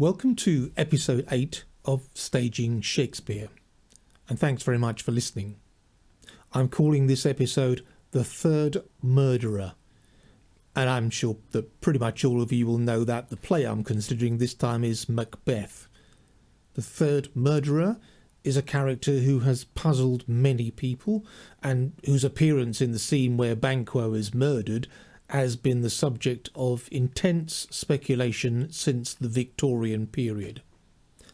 Welcome to episode 8 of Staging Shakespeare, and thanks very much for listening. I'm calling this episode The Third Murderer, and I'm sure that pretty much all of you will know that the play I'm considering this time is Macbeth. The Third Murderer is a character who has puzzled many people and whose appearance in the scene where Banquo is murdered has been the subject of intense speculation since the Victorian period.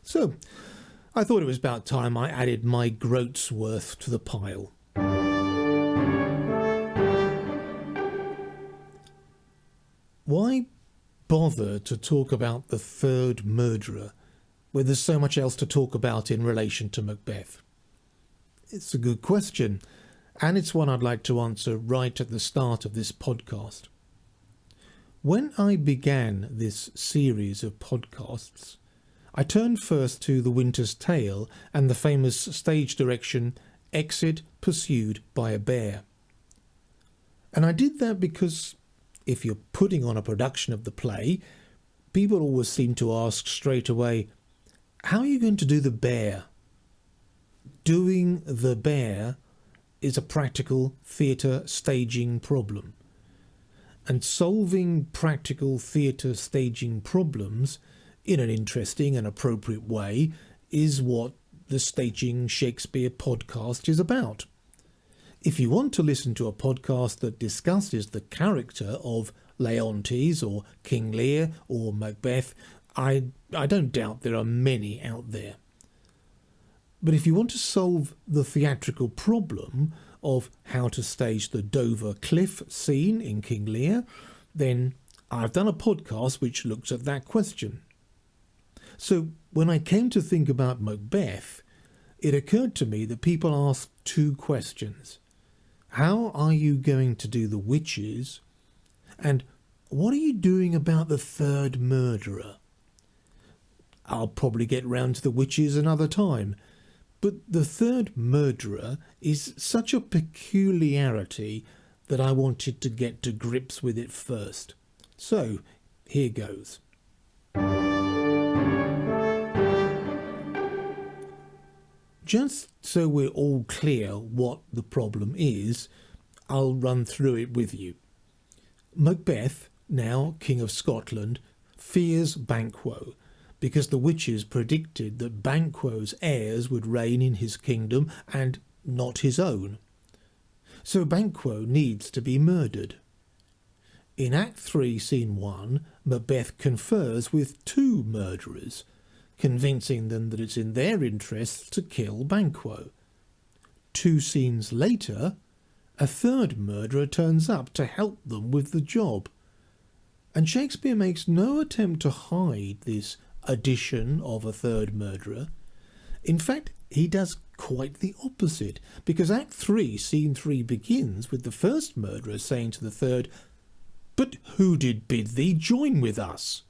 So, I thought it was about time I added my groat's worth to the pile. Why bother to talk about the third murderer when there's so much else to talk about in relation to Macbeth? It's a good question, and it's one I'd like to answer right at the start of this podcast. When I began this series of podcasts, I turned first to The Winter's Tale and the famous stage direction Exit Pursued by a Bear. And I did that because if you're putting on a production of the play, people always seem to ask straight away, how are you going to do the bear? Doing the bear is a practical theatre staging problem. And solving practical theatre staging problems in an interesting and appropriate way is what the Staging Shakespeare podcast is about. If you want to listen to a podcast that discusses the character of Leontes or King Lear or Macbeth, I don't doubt there are many out there. But if you want to solve the theatrical problem of how to stage the Dover Cliff scene in King Lear, then I've done a podcast which looks at that question. So when I came to think about Macbeth, it occurred to me that people ask two questions. How are you going to do the witches? And what are you doing about the third murderer? I'll probably get round to the witches another time. But the third murderer is such a peculiarity that I wanted to get to grips with it first. So, here goes. Just so we're all clear what the problem is, I'll run through it with you. Macbeth, now King of Scotland, fears Banquo, because the witches predicted that Banquo's heirs would reign in his kingdom and not his own. So Banquo needs to be murdered. In Act 3, Scene 1, Macbeth confers with two murderers, convincing them that it's in their interests to kill Banquo. 2 scenes later, a third murderer turns up to help them with the job. And Shakespeare makes no attempt to hide this addition of a third murderer. In fact, he does quite the opposite, because Act 3, Scene 3 begins with the first murderer saying to the third, "But who did bid thee join with us?"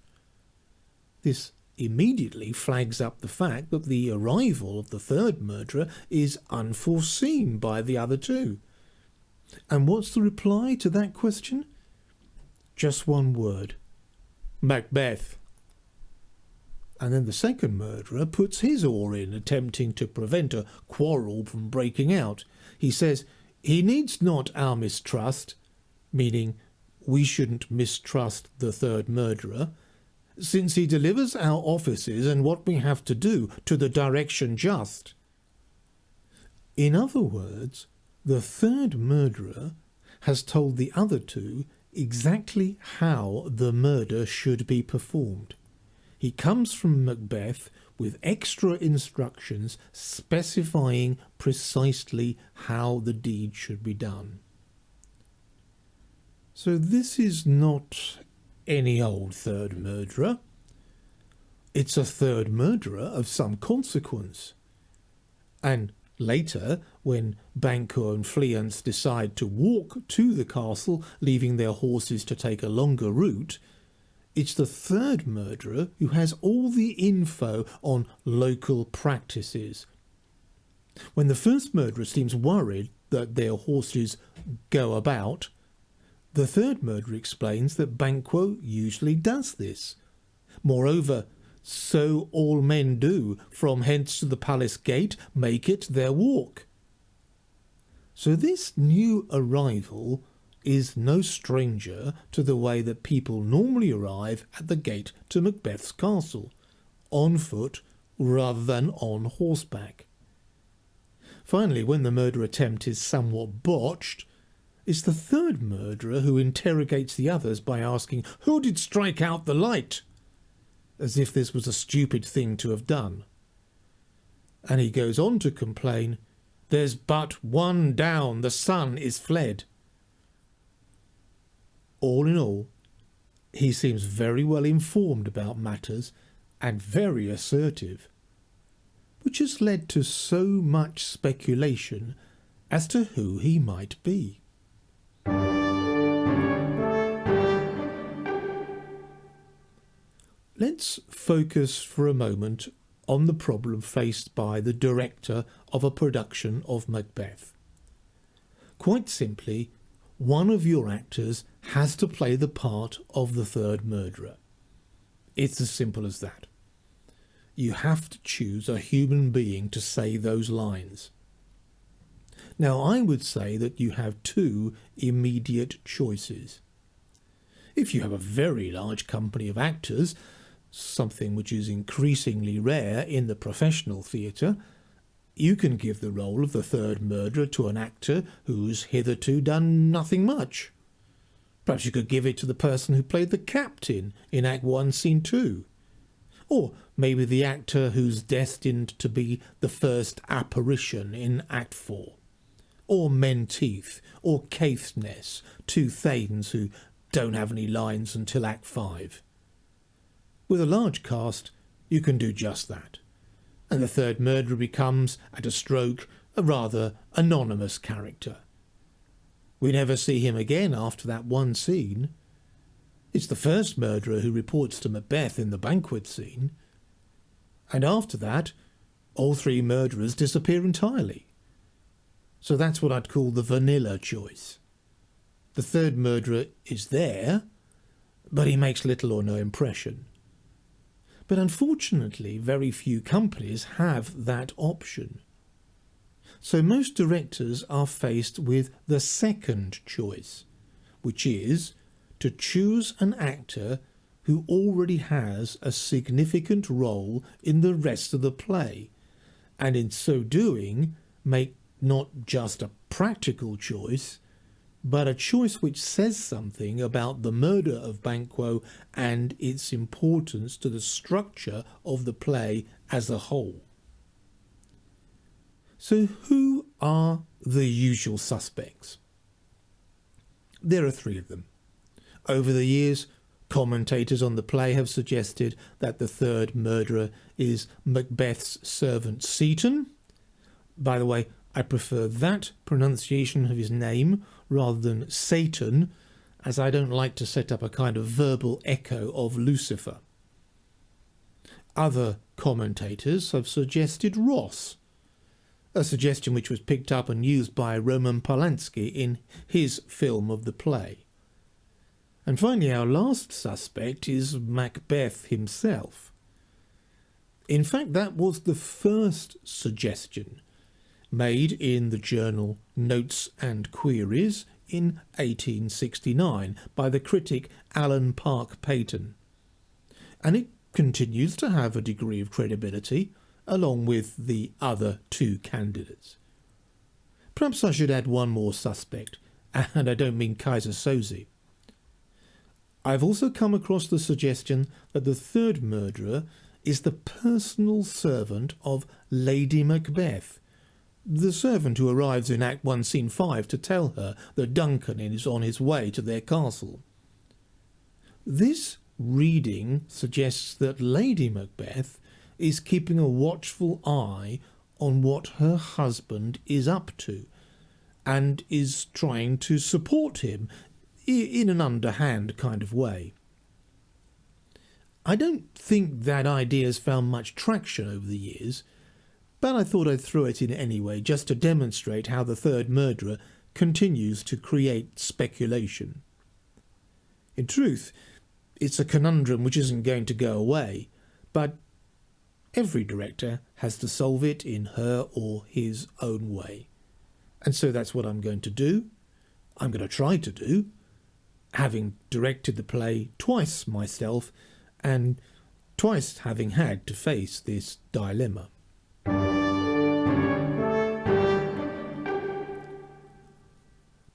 This immediately flags up the fact that the arrival of the third murderer is unforeseen by the other two. And what's the reply to that question? Just one word: Macbeth. And then the second murderer puts his oar in, attempting to prevent a quarrel from breaking out. He says, he needs not our mistrust, meaning we shouldn't mistrust the third murderer, since he delivers our offices and what we have to do to the direction just. In other words, the third murderer has told the other two exactly how the murder should be performed. He comes from Macbeth with extra instructions specifying precisely how the deed should be done. So this is not any old third murderer. It's a third murderer of some consequence. And later, when Banquo and Fleance decide to walk to the castle, leaving their horses to take a longer route, it's the third murderer who has all the info on local practices. When the first murderer seems worried that their horses go about, the third murderer explains that Banquo usually does this. Moreover, So all men do, from hence to the palace gate, make it their walk. So this new arrival is no stranger to the way that people normally arrive at the gate to Macbeth's castle, on foot rather than on horseback. Finally, when the murder attempt is somewhat botched, it's the third murderer who interrogates the others by asking, "Who did strike out the light?" as if this was a stupid thing to have done. And he goes on to complain, "There's but one down, the sun is fled." All in all, he seems very well informed about matters and very assertive, which has led to so much speculation as to who he might be. Let's focus for a moment on the problem faced by the director of a production of Macbeth. Quite simply, one of your actors has to play the part of the third murderer. It's as simple as that. You have to choose a human being to say those lines. Now, I would say that you have two immediate choices. If you have a very large company of actors, something which is increasingly rare in the professional theatre, you can give the role of the third murderer to an actor who's hitherto done nothing much. Perhaps you could give it to the person who played the captain in Act 1, Scene 2. Or maybe the actor who's destined to be the first apparition in Act 4. Or Menteith, or Caithness, two thanes who don't have any lines until Act 5. With a large cast, you can do just that, and the third murderer becomes, at a stroke, a rather anonymous character. We never see him again after that one scene. It's the first murderer who reports to Macbeth in the banquet scene, and after that, all three murderers disappear entirely. So that's what I'd call the vanilla choice. The third murderer is there, but he makes little or no impression. But unfortunately, very few companies have that option. So most directors are faced with the second choice, which is to choose an actor who already has a significant role in the rest of the play, and in so doing make not just a practical choice, but a choice which says something about the murder of Banquo and its importance to the structure of the play as a whole. So who are the usual suspects? There are three of them. Over the years, commentators on the play have suggested that the third murderer is Macbeth's servant Seaton. By the way, I prefer that pronunciation of his name rather than Satan, as I don't like to set up a kind of verbal echo of Lucifer. Other commentators have suggested Ross, a suggestion which was picked up and used by Roman Polanski in his film of the play. And finally, our last suspect is Macbeth himself. In fact, that was the first suggestion made in the journal Notes and Queries in 1869 by the critic Alan Park Peyton. And it continues to have a degree of credibility, along with the other two candidates. Perhaps I should add one more suspect, and I don't mean Kaiser Soze. I've also come across the suggestion that the third murderer is the personal servant of Lady Macbeth, the servant who arrives in Act 1, Scene 5 to tell her that Duncan is on his way to their castle. This reading suggests that Lady Macbeth is keeping a watchful eye on what her husband is up to, and is trying to support him in an underhand kind of way. I don't think that idea has found much traction over the years, but I thought I'd throw it in anyway, just to demonstrate how the third murderer continues to create speculation. In truth, it's a conundrum which isn't going to go away, but every director has to solve it in her or his own way. And so that's what I'm going to do. I'm going to try to do, having directed the play twice myself and twice having had to face this dilemma.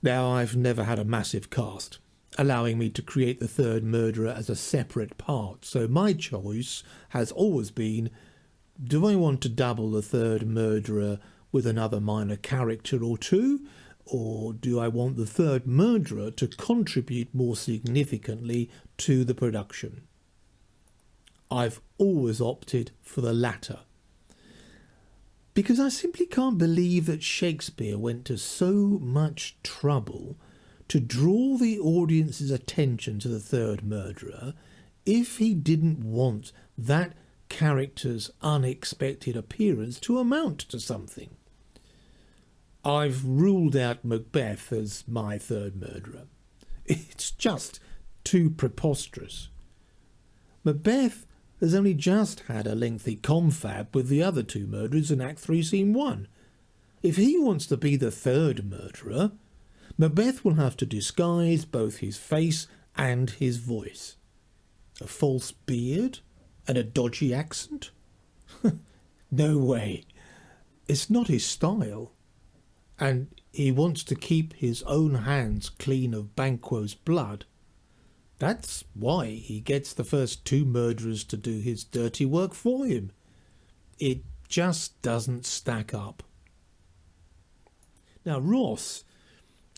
Now, I've never had a massive cast, allowing me to create the third murderer as a separate part, so my choice has always been, do I want to double the third murderer with another minor character or two, or do I want the third murderer to contribute more significantly to the production? I've always opted for the latter, because I simply can't believe that Shakespeare went to so much trouble to draw the audience's attention to the third murderer if he didn't want that character's unexpected appearance to amount to something. I've ruled out Macbeth as my third murderer. It's just too preposterous. Macbeth has only just had a lengthy confab with the other two murderers in Act 3, Scene 1. If he wants to be the third murderer, Macbeth will have to disguise both his face and his voice. A false beard and a dodgy accent? No way. It's not his style. And he wants to keep his own hands clean of Banquo's blood. That's why he gets the first two murderers to do his dirty work for him. It just doesn't stack up. Now, Ross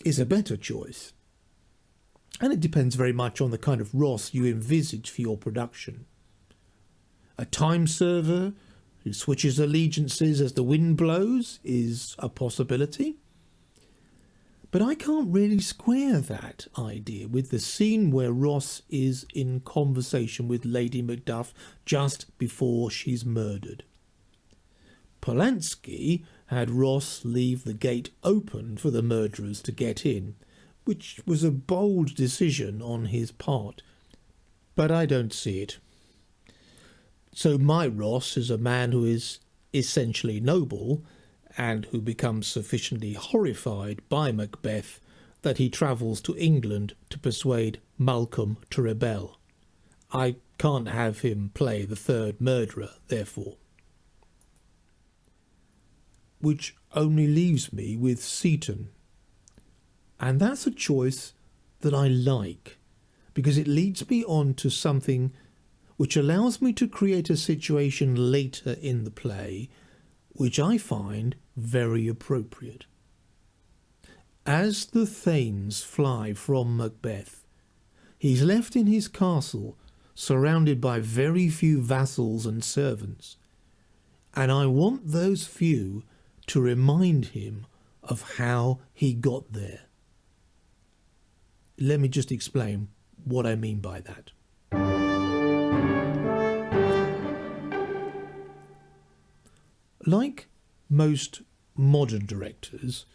is a better choice. And it depends very much on the kind of Ross you envisage for your production. A time server who switches allegiances as the wind blows is a possibility. But I can't really square that idea with the scene where Ross is in conversation with Lady Macduff just before she's murdered. Polanski had Ross leave the gate open for the murderers to get in, which was a bold decision on his part, but I don't see it. So my Ross is a man who is essentially noble, and who becomes sufficiently horrified by Macbeth that he travels to England to persuade Malcolm to rebel. I can't have him play the third murderer, therefore. Which only leaves me with Seaton. And that's a choice that I like, because it leads me on to something which allows me to create a situation later in the play which I find very appropriate. As the Thanes fly from Macbeth, he's left in his castle surrounded by very few vassals and servants, and I want those few to remind him of how he got there. Let me just explain what I mean by that. Like most modern directors,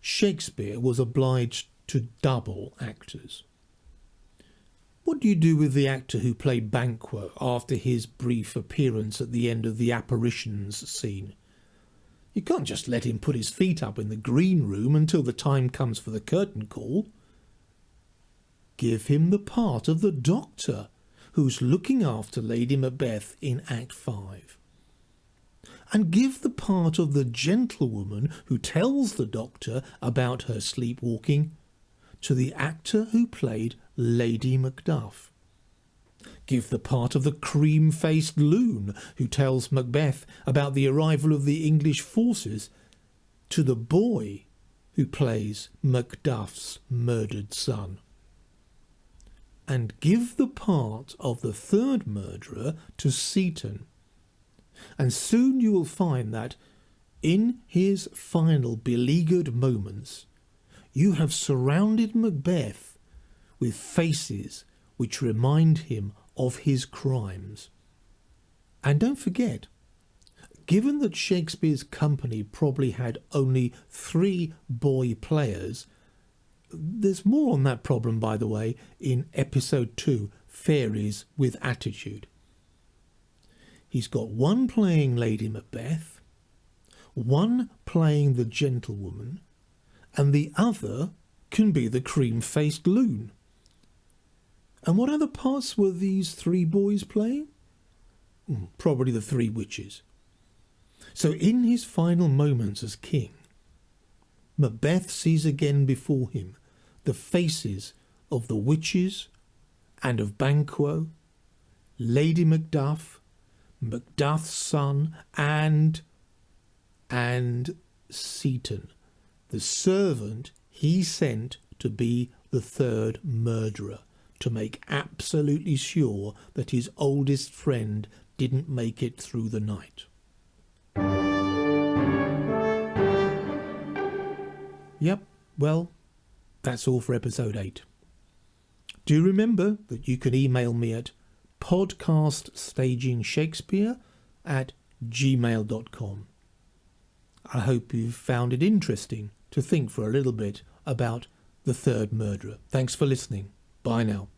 Shakespeare was obliged to double actors. What do you do with the actor who played Banquo after his brief appearance at the end of the apparitions scene? You can't just let him put his feet up in the green room until the time comes for the curtain call. Give him the part of the doctor who's looking after Lady Macbeth in Act 5. And give the part of the gentlewoman who tells the doctor about her sleepwalking to the actor who played Lady Macduff. Give the part of the cream-faced loon who tells Macbeth about the arrival of the English forces to the boy who plays Macduff's murdered son. And give the part of the third murderer to Seaton. And soon you will find that, in his final beleaguered moments, you have surrounded Macbeth with faces which remind him of his crimes. And don't forget, given that Shakespeare's company probably had only 3 boy players, there's more on that problem, by the way, in episode 2, Fairies with Attitude. He's got one playing Lady Macbeth, one playing the gentlewoman, and the other can be the cream-faced loon. And what other parts were these three boys playing? Probably the three witches. So in his final moments as king, Macbeth sees again before him the faces of the witches and of Banquo, Lady Macduff, Macduff's son, and Seaton, the servant he sent to be the third murderer, to make absolutely sure that his oldest friend didn't make it through the night. Yep, well, that's all for episode 8. Do remember that you can email me at podcaststagingshakespeare@gmail.com. I hope you've found it interesting to think for a little bit about the third murderer. Thanks for listening. Bye now.